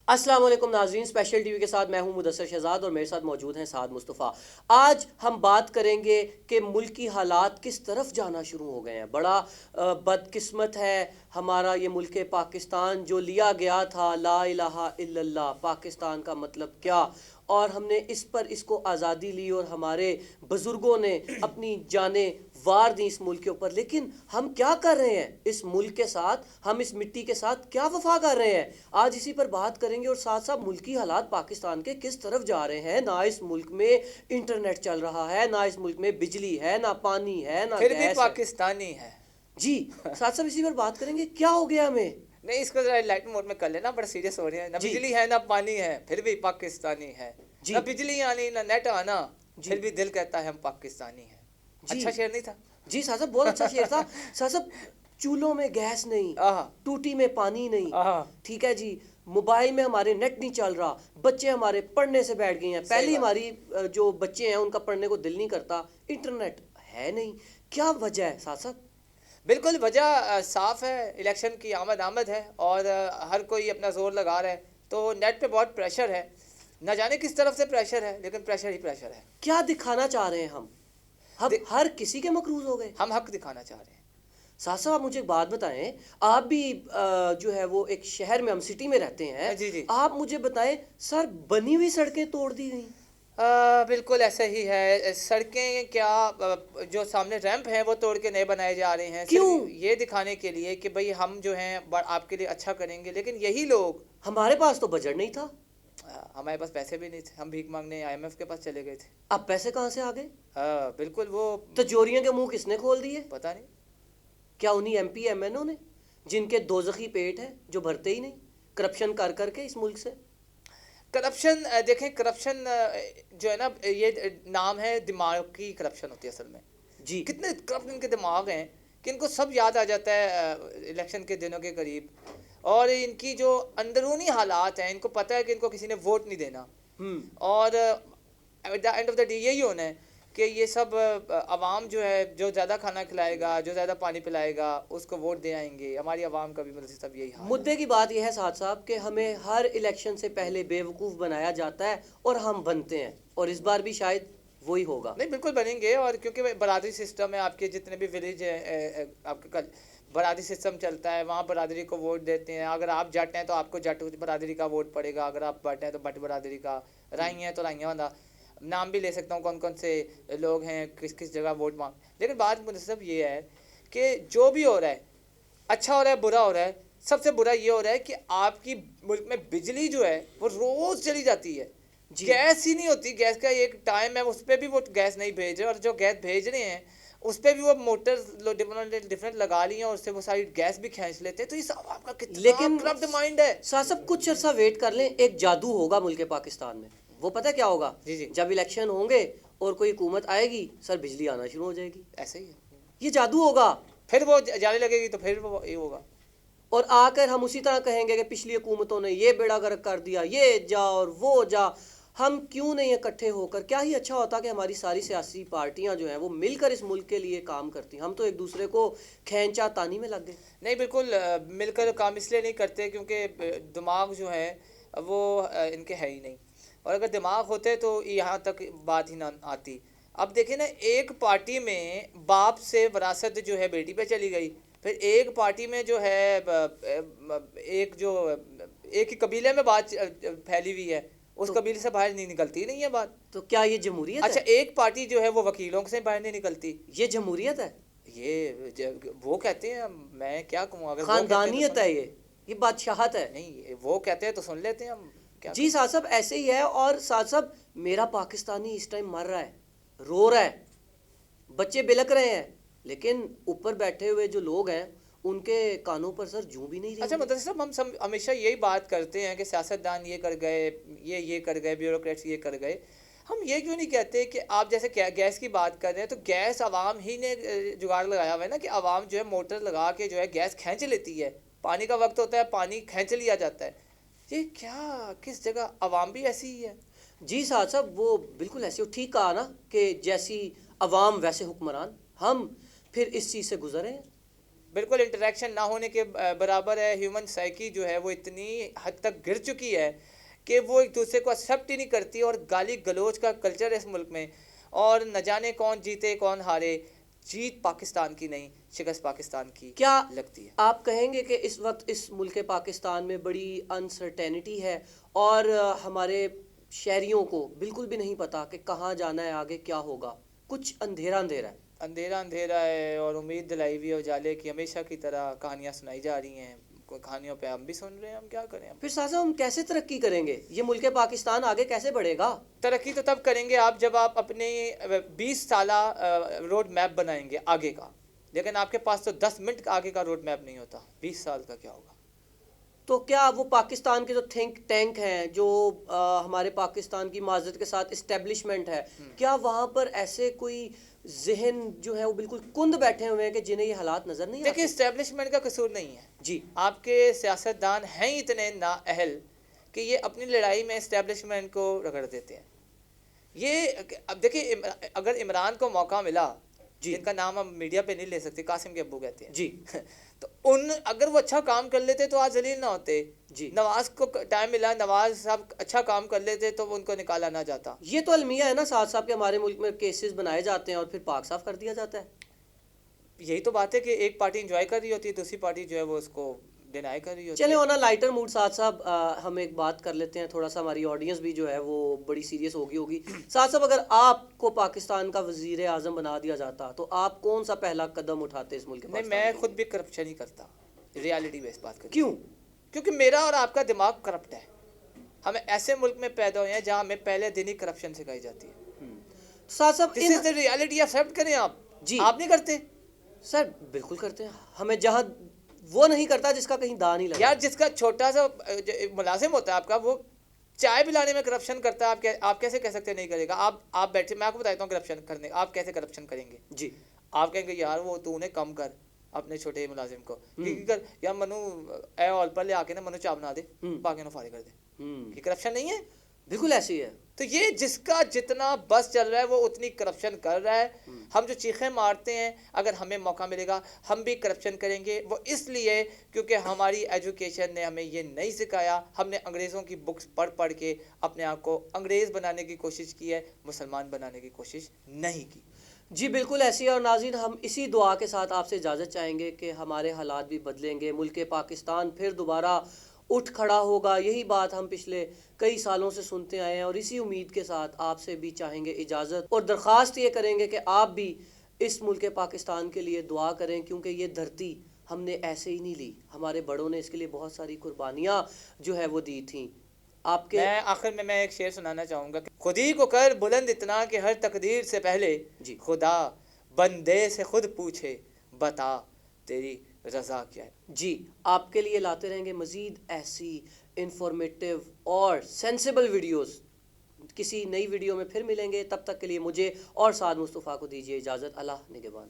السلام علیکم ناظرین، اسپیشل ٹی وی کے ساتھ میں ہوں مدثر شہزاد اور میرے ساتھ موجود ہیں سعد مصطفیٰ۔ آج ہم بات کریں گے کہ ملکی حالات کس طرف جانا شروع ہو گئے ہیں۔ بڑا بدقسمت ہے ہمارا یہ ملک پاکستان جو لیا گیا تھا، لا الہ الا اللہ، پاکستان کا مطلب کیا، اور ہم نے اس کو آزادی لی اور ہمارے بزرگوں نے اپنی جانیں وار دی اس ملک کے اوپر، لیکن ہم کیا کر رہے ہیں اس ملک کے ساتھ، ہم اس مٹی کے ساتھ کیا وفا کر رہے ہیں۔ آج اسی پر بات کریں گے اور ساتھ ساتھ ملکی حالات پاکستان کے کس طرف جا رہے ہیں۔ نہ اس ملک میں انٹرنیٹ چل رہا ہے، نہ اس ملک میں بجلی ہے، نہ پانی ہے، نہ پھر گیس بھی ہے۔ پاکستانی ہے۔ جی ساتھ ساتھ اسی پر بات کریں گے کیا ہو گیا ہمیں۔ نہیں، اس کو ذرا لائٹ موڈ میں کر لینا، بڑا سیریس ہو رہے ہیں۔ نہ جی بجلی ہے نہ پانی ہے، پھر بھی پاکستانی ہے۔ جی نہ بجلی آنی نہ نیٹ آنا، جی پھر بھی دل کہتا ہے ہم پاکستانی ہیں۔ جی اچھا شعر نہیں تھا؟ جی ساتھ صاحب، بہت اچھا شعر تھا۔ ساتھ صاحب، چولہوں میں گیس نہیں، آہا ٹوٹی میں پانی نہیں، آہا، ٹھیک ہے جی، موبائل میں ہمارے نیٹ نہیں چل رہا، بچے ہمارے پڑھنے سے بیٹھ گئے ہیں، صحیح پہلی بات۔ ہماری جو بچے ہیں ان کا پڑھنے کو دل نہیں کرتا، انٹرنیٹ ہے نہیں۔ کیا وجہ ہے ساتھ صاحب؟ بالکل وجہ صاف ہے، الیکشن کی آمد ہے اور ہر کوئی اپنا زور لگا رہا ہے، تو نیٹ پہ بہت پریشر ہے۔ نہ جانے کس طرف سے پریشر ہے، لیکن پریشر ہی پریشر ہے۔ کیا دکھانا چاہ رہے ہیں ہم ہر کسی کے مقروض ہو گئے۔ ہم حق دکھانا چاہ رہے ہیں۔ ساتھ صاحب، آپ مجھے ایک بات بتائیں، آپ بھی جو ہے وہ ایک شہر میں، ہم سٹی میں رہتے ہیں، جی جی، آپ مجھے بتائیں سر، بنی ہوئی سڑکیں توڑ دی گئیں۔ بالکل ایسا ہی ہے۔ سڑکیں کیا، جو سامنے ریمپ ہیں وہ توڑ کے نئے بنائے جا رہے ہیں، کیوں؟ صرف یہ دکھانے کے لیے کہ بھئی ہم جو ہیں آپ کے لیے اچھا کریں گے، لیکن یہی لوگ، ہمارے پاس تو بجٹ نہیں تھا، ہمارے پاس پیسے بھی نہیں تھے، ہم بھیک مانگنے آئی ایم ایف کے پاس چلے گئے تھے۔ اب پیسے کہاں سے آ گئے؟ بالکل، وہ تجوریوں کے منہ کس نے کھول دیے؟ پتہ نہیں۔ کیا انہی ایم پی ایم این او نے، جن کے دوزخی پیٹ ہیں جو بھرتے ہی نہیں، کرپشن کر کر کے اس ملک سے؟ کرپشن دیکھیں، کرپشن جو ہے نا، یہ نام ہے، دماغ کی کرپشن ہوتی ہے اصل میں۔ جی کتنے کرپٹ ان کے دماغ ہیں کہ ان کو سب یاد آ جاتا ہے الیکشن کے دنوں کے قریب، اور ان کی جو اندرونی حالات ہیں ان کو پتہ ہے کہ ان کو کسی نے ووٹ نہیں دینا، اور at the end of the day یہی ہونا ہے کہ یہ سب عوام جو ہے، جو زیادہ کھانا کھلائے گا، جو زیادہ پانی پلائے گا، اس کو ووٹ دے آئیں گے۔ ہماری عوام کا بھی مطلب سب یہی حال ہے۔ مدعے کی بات یہ ہے ساتھ صاحب کہ ہمیں ہر الیکشن سے پہلے بے وقوف بنایا جاتا ہے اور ہم بنتے ہیں، اور اس بار بھی شاید وہی ہوگا۔ نہیں، بالکل بنیں گے، اور کیونکہ برادری سسٹم ہے، آپ کے جتنے بھی ولیج ہیں، آپ کا برادری سسٹم چلتا ہے، وہاں برادری کو ووٹ دیتے ہیں۔ اگر آپ جٹ ہیں تو آپ کو جٹ برادری کا ووٹ پڑے گا، اگر آپ بٹ ہیں تو بٹ برادری کا، رائی ہیں تو رائیاں والا۔ نام بھی لے سکتا ہوں کون کون سے لوگ ہیں، کس کس جگہ ووٹ مانگ۔ لیکن بات منصب یہ ہے کہ جو بھی ہو رہا ہے، اچھا ہو رہا ہے برا ہو رہا ہے، سب سے برا یہ ہو رہا ہے کہ آپ کی ملک میں بجلی جو ہے وہ روز چلی جاتی ہے، گیس ہی نہیں ہوتی۔ گیس کا ایک ٹائم ہے، اس پہ بھی وہ گیس نہیں بھیج رہے، اور جو گیس بھیج رہے ہیں اس پہ بھی وہ موٹر ڈفرنٹ لگا لی ہیں، اور اس سے وہ ساری گیس بھی کھینچ لیتے ہیں۔ تو یہ سب آپ کا کتنا لیکن کرپٹ مائنڈ ہے۔ ساتھ سب کچھ عرصہ ویٹ کر لیں، ایک جادو ہوگا ملک پاکستان میں۔ وہ پتہ کیا ہوگا؟ جی جی، جب الیکشن ہوں گے اور کوئی حکومت آئے گی، سر بجلی آنا شروع ہو جائے گی، ایسے ہی ہے۔ یہ جادو ہوگا۔ پھر وہ جانے لگے گی تو پھر وہ یہ ہوگا۔ اور آ کر ہم اسی طرح کہیں گے کہ پچھلی حکومتوں نے یہ بیڑا غرق کر دیا، یہ جا اور وہ جا۔ ہم کیوں نہیں اکٹھے ہو کر، کیا ہی اچھا ہوتا کہ ہماری ساری سیاسی پارٹیاں جو ہیں وہ مل کر اس ملک کے لیے کام کرتی۔ ہم تو ایک دوسرے کو کھینچا تانی میں لگ گئے۔ نہیں، بالکل مل کر کام اس لیے نہیں کرتے کیونکہ دماغ جو ہے وہ ان کے ہے ہی نہیں، اور اگر دماغ ہوتے تو یہاں تک بات ہی نہ آتی۔ اب دیکھیں نا، ایک پارٹی میں باپ سے وراثت جو ہے بیٹی پہ چلی گئی، پھر ایک پارٹی میں جو ہے ایک ہی قبیلے میں بات پھیلی ہوئی ہے، اس قبیلے سے باہر نہیں نکلتی نہیں ہے بات۔ تو کیا یہ جمہوریت اچھا، ہے؟ ایک پارٹی جو ہے وہ وکیلوں سے باہر نہیں نکلتی، یہ جمہوریت ہے؟ وہ کہتے ہیں، میں کیا کہوں، اگر وہ کہتے ہیں تو خاندانیت ہے، یہ بادشاہت ہے۔ نہیں، وہ کہتے ہیں تو سن لیتے ہیں ہم، کیا جی ساتھ صاحب، ایسے ہی ہے۔ اور ساتھ صاحب، میرا پاکستانی اس ٹائم مر رہا ہے، رو رہا ہے، بچے بلک رہے ہیں، لیکن اوپر بیٹھے ہوئے جو لوگ ہیں ان کے کانوں پر سر جوں بھی نہیں رہی۔ اچھا مدثر صاحب، ہم ہمیشہ یہی بات کرتے ہیں کہ سیاستدان یہ کر گئے، یہ کر گئے، بیوروکریٹس یہ کر گئے۔ ہم یہ کیوں نہیں کہتے کہ آپ جیسے گیس کی بات کر رہے ہیں، تو گیس عوام ہی نے جگاڑ لگایا ہوا ہے نا، کہ عوام جو ہے موٹر لگا کے جو ہے گیس کھینچ لیتی ہے۔ پانی کا وقت ہوتا ہے، پانی کھینچ لیا جاتا ہے۔ یہ کیا، کس جگہ عوام بھی ایسی ہی ہے؟ جی ساتھ صاحب، وہ بالکل ایسے ٹھیک کہا نا کہ جیسی عوام ویسے حکمران۔ ہم پھر اس چیز سے گزرے ہیں۔ بالکل انٹریکشن نہ ہونے کے برابر ہے. ہیومن سائیکی جو ہے وہ اتنی حد تک گر چکی ہے کہ وہ ایک دوسرے کو ایکسیپٹ ہی نہیں کرتی, اور گالی گلوچ کا کلچر ہے اس ملک میں, اور نہ جانے کون جیتے کون ہارے. جیت پاکستان کی نہیں, شکست پاکستان کی کیا لگتی ہے. آپ کہیں گے کہ اس وقت اس ملک پاکستان میں بڑی انسرٹینٹی ہے اور ہمارے شہریوں کو بالکل بھی نہیں پتا کہ کہاں جانا ہے, آگے کیا ہوگا, کچھ اندھیرا اندھیرا ہے؟ اندھیرا اندھیرا ہے, اور امید دلائی ہوئی ہے اجالے کی. ہمیشہ کی طرح کہانیاں سنائی جا رہی ہیں, کہانیوں پہ ہم بھی سن رہے ہیں. ہم کیا کریں؟ پھر سازا ہم کیسے ترقی کریں گے؟ یہ ملک پاکستان آگے کیسے بڑھے گا؟ ترقی تو تب کریں گے آپ جب آپ اپنے 20 سالہ روڈ میپ بنائیں گے آگے کا, لیکن آپ کے پاس تو 10 منٹ آگے کا روڈ میپ نہیں ہوتا. 20 سال کا کیا ہوگا؟ تو کیا وہ پاکستان کے جو تھنک ٹینک ہیں, جو ہمارے پاکستان کی معذرت کے ساتھ اسٹیبلشمنٹ ہے, کیا وہاں پر ایسے کوئی ذہن جو ہے وہ بالکل کند بیٹھے ہوئے ہیں کہ جنہیں یہ حالات نظر نہیں دیکھیں, آتے؟ اسٹیبلشمنٹ کا قصور نہیں ہے. جی, آپ کے سیاستدان ہیں اتنے نااہل کہ یہ اپنی لڑائی میں اسٹیبلشمنٹ کو رگڑ دیتے ہیں. یہ اب دیکھیں, اگر عمران کو موقع ملا, جی, جن کا نام ہم میڈیا پہ نہیں لے سکتے, قاسم کے ابو کہتے ہیں, جی, تو اگر وہ اچھا کام کر لیتے تو آج ذلیل نہ ہوتے. جی. نواز کو ٹائم ملا, نواز صاحب اچھا کام کر لیتے تو ان کو نکالا نہ جاتا. یہ تو المیہ ہے نا ساتھ صاحب کے, ہمارے ملک میں کیسز بنائے جاتے ہیں اور پھر پاک صاف کر دیا جاتا ہے. یہی تو بات ہے کہ ایک پارٹی انجوائے کر رہی ہوتی ہے, دوسری پارٹی جو ہے وہ اس کو ڈینائی کر رہی ہوتی چلیں ہے. آن لائٹر موڈ ساتھ صاحب ہم ایک بات کر لیتے ہیں, تھوڑا سا ہماری آڈینس بھی جو ہے وہ بڑی سیریس ہوگی. ساتھ صاحب, اگر آپ کو پاکستان کا وزیر اعظم بنا دیا جاتا تو آپ کون سا پہلا قدم اٹھاتے اس ملک نہیں, پاکستان میں کے خود لیے؟ بھی کرپشن ہی کرتا. ریالٹی بیس بات کریں. کیوں؟ کیونکہ میرا اور آپ کا دماغ کرپٹ ہے. ہمیں ایسے ملک میں پیدا ہوئے ہیں جہاں ہمیں پہلے دن ہی کرپشن سکھائی جاتی ہے. ساتھ صاحب دس از دا ریالٹی, ایکسیپٹ کریں آپ. جی آپ نہیں کرتے سر, بالکل کرتے ہیں. ہمیں جہاں وہ نہیں کرتا جس کا کہیں دان نہیں لگا. یار, جس کا چھوٹا سا ملازم ہوتا ہے آپ کا, وہ چائے پلانے میں کرپشن کرتا ہے, آپ کیسے کہہ سکتے نہیں کرے گا؟ آپ بیٹھے, میں آپ کو بتاتا ہوں کرپشن کرنے, آپ کیسے کرپشن کریں گے. جی, آپ کہیں گے یار وہ تو انہیں کم کر اپنے چھوٹے ملازم کو, کر یا منو اے آل پر لے آ کے نا منو چاہ بنا دے, باقی انہوں فارغ کر دے. یہ کرپشن نہیں ہے؟ بالکل ایسی ہے. تو یہ جس کا جتنا بس چل رہا ہے وہ اتنی کرپشن کر رہا ہے. ہم جو چیخیں مارتے ہیں, اگر ہمیں موقع ملے گا ہم بھی کرپشن کریں گے. وہ اس لیے کیونکہ ہماری ایجوکیشن نے ہمیں یہ نہیں سکھایا. ہم نے انگریزوں کی بکس پڑھ پڑھ کے اپنے آپ کو انگریز بنانے کی کوشش کی ہے, مسلمان بنانے کی کوشش نہیں کی. جی بالکل ایسی ہے. اور ناظرین, ہم اسی دعا کے ساتھ آپ سے اجازت چاہیں گے کہ ہمارے حالات بھی بدلیں گے, ملک پاکستان پھر دوبارہ اٹھ کھڑا ہوگا. یہی بات ہم پچھلے کئی سالوں سے سنتے آئے ہیں, اور اسی امید کے ساتھ آپ سے بھی چاہیں گے اجازت, اور درخواست یہ کریں گے کہ آپ بھی اس ملک پاکستان کے لیے دعا کریں, کیونکہ یہ دھرتی ہم نے ایسے ہی نہیں لی. ہمارے بڑوں نے اس کے لیے بہت ساری قربانیاں جو ہے وہ دی تھیں. آپ کے میں آخر میں ایک شعر سنانا چاہوں گا کہ خود ہی کو کر بلند اتنا کہ ہر تقدیر سے پہلے جی, خدا بندے سے خود پوچھے بتا تیری رضا کیا ہے. جی, آپ کے لیے لاتے رہیں گے مزید ایسی انفارمیٹیو اور سینسیبل ویڈیوز. کسی نئی ویڈیو میں پھر ملیں گے, تب تک کے لیے مجھے اور سعد مصطفیٰ کو دیجیے اجازت. اللہ نگہبان.